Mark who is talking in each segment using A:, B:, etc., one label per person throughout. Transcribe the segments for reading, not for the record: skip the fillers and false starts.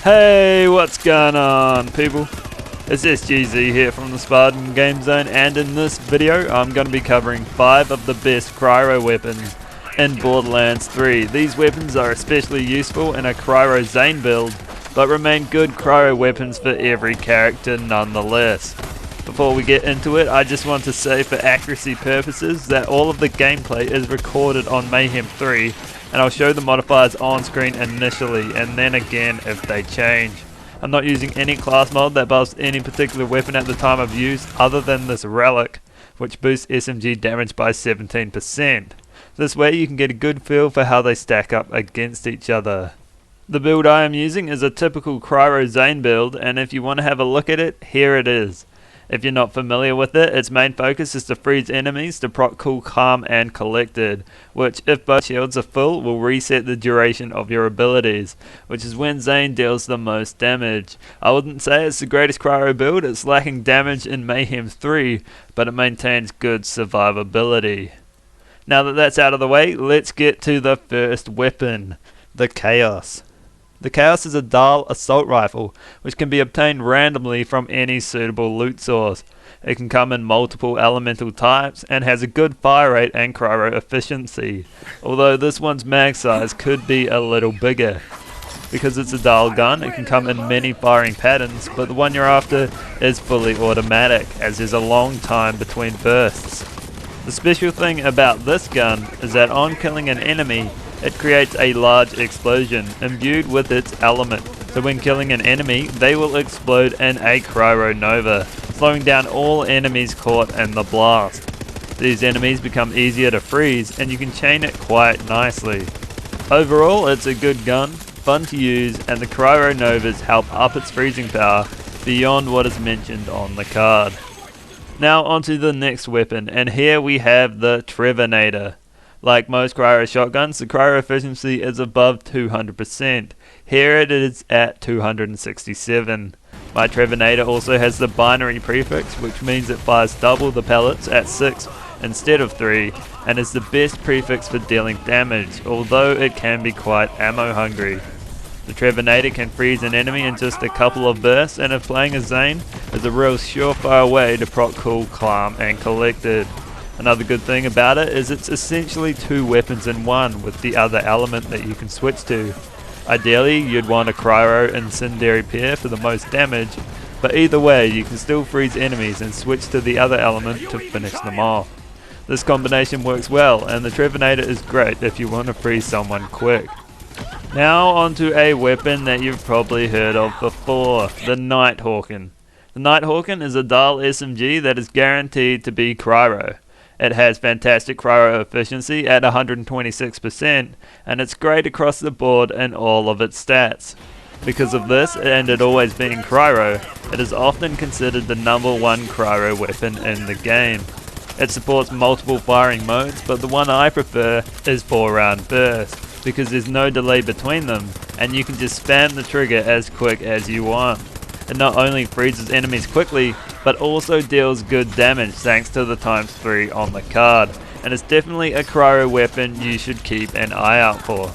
A: Hey, what's going on, people? It's SGZ here from the SpartanGameZone, and in this video I'm going to be covering 5 of the best Cryo weapons in Borderlands 3. These weapons are especially useful in a Cryo Zane build, but remain good Cryo weapons for every character nonetheless. Before we get into it, I just want to say for accuracy purposes that all of the gameplay is recorded on Mayhem 3, and I'll show the modifiers on screen initially and then again if they change. I'm not using any class mod that buffs any particular weapon at the time of use other than this relic, which boosts SMG damage by 17%. This way you can get a good feel for how they stack up against each other. The build I am using is a typical Cryo Zane build, and if you want to have a look at it, here it is. If you're not familiar with it, its main focus is to freeze enemies to proc Cool, Calm and Collected, which if both shields are full will reset the duration of your abilities, which is when Zane deals the most damage. I wouldn't say it's the greatest Cryo build, it's lacking damage in Mayhem 3, but it maintains good survivability. Now that that's out of the way, let's get to the first weapon, the Chaos. The Chaos is a dual assault rifle, which can be obtained randomly from any suitable loot source. It can come in multiple elemental types and has a good fire rate and cryo efficiency, although this one's mag size could be a little bigger. Because it's a dual gun, it can come in many firing patterns, but the one you're after is fully automatic, as there's a long time between bursts. The special thing about this gun is that on killing an enemy, it creates a large explosion imbued with its element, so when killing an enemy they will explode in a cryo nova, slowing down all enemies caught in the blast. These enemies become easier to freeze and you can chain it quite nicely. Overall it's a good gun, fun to use, and the cryo novas help up its freezing power beyond what is mentioned on the card. Now onto the next weapon, and here we have the Trevor Nader. Like most cryo shotguns, the cryo efficiency is above 200%. Here it is at 267. My Trevor Nader also has the binary prefix, which means it fires double the pellets at 6 instead of 3, and is the best prefix for dealing damage, although it can be quite ammo hungry. The Trevor Nader can freeze an enemy in just a couple of bursts, and if playing a Zane, is a real surefire way to proc Cool, Calm and Collected. Another good thing about it is it's essentially 2 weapons in one, with the other element that you can switch to. Ideally you'd want a cryo incendiary pair for the most damage, but either way you can still freeze enemies and switch to the other element to finish them off. This combination works well, and the Trevor Nader is great if you want to freeze someone quick. Now onto a weapon that you've probably heard of before, the Nighthawken. The Nighthawken is a dual SMG that is guaranteed to be cryo. It has fantastic cryo efficiency at 126%, and it's great across the board in all of its stats. Because of this, and it always being cryo, it is often considered the #1 cryo weapon in the game. It supports multiple firing modes, but the one I prefer is 4-round burst, because there's no delay between them, and you can just spam the trigger as quick as you want. It not only freezes enemies quickly, but also deals good damage thanks to the ×3 on the card, and it's definitely a cryo weapon you should keep an eye out for.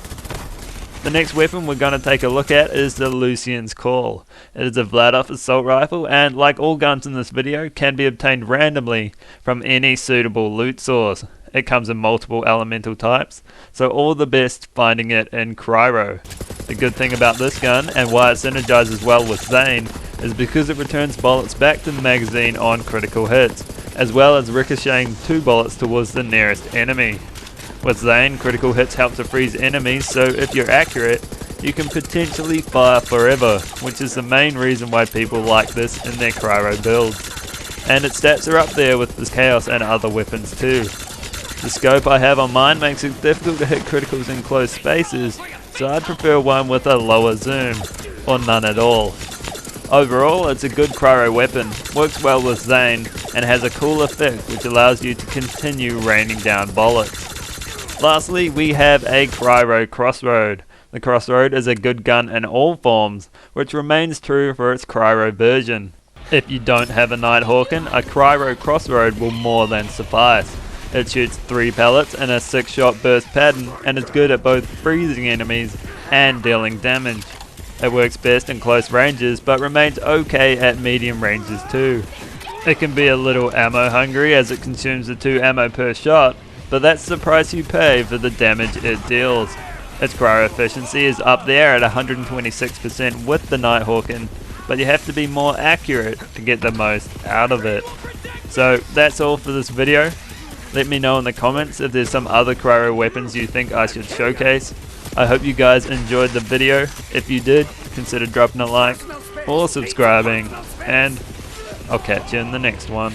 A: The next weapon we're going to take a look at is the Luciens Call. It is a Vladoff assault rifle, and like all guns in this video, can be obtained randomly from any suitable loot source. It comes in multiple elemental types, so all the best finding it in cryo. The good thing about this gun, and why it synergizes well with Zane, is because it returns bullets back to the magazine on critical hits, as well as ricocheting 2 bullets towards the nearest enemy. With Zane, critical hits help to freeze enemies, so if you're accurate, you can potentially fire forever, which is the main reason why people like this in their cryo builds. And its stats are up there with the Chaos and other weapons too. The scope I have on mine makes it difficult to hit criticals in close spaces, so I'd prefer one with a lower zoom, or none at all. Overall, it's a good cryo weapon, works well with Zane, and has a cool effect which allows you to continue raining down bullets. Lastly, we have a cryo Crossroad. The Crossroad is a good gun in all forms, which remains true for its cryo version. If you don't have a Nighthawken, a cryo Crossroad will more than suffice. It shoots 3 pellets in a 6-shot burst pattern, and is good at both freezing enemies and dealing damage. It works best in close ranges, but remains okay at medium ranges too. It can be a little ammo hungry as it consumes the 2 ammo per shot, but that's the price you pay for the damage it deals. Its cryo efficiency is up there at 126% with the Nighthawkin, but you have to be more accurate to get the most out of it. So that's all for this video. Let me know in the comments if there's some other cryo weapons you think I should showcase. I hope you guys enjoyed the video. If you did, consider dropping a like or subscribing, and I'll catch you in the next one.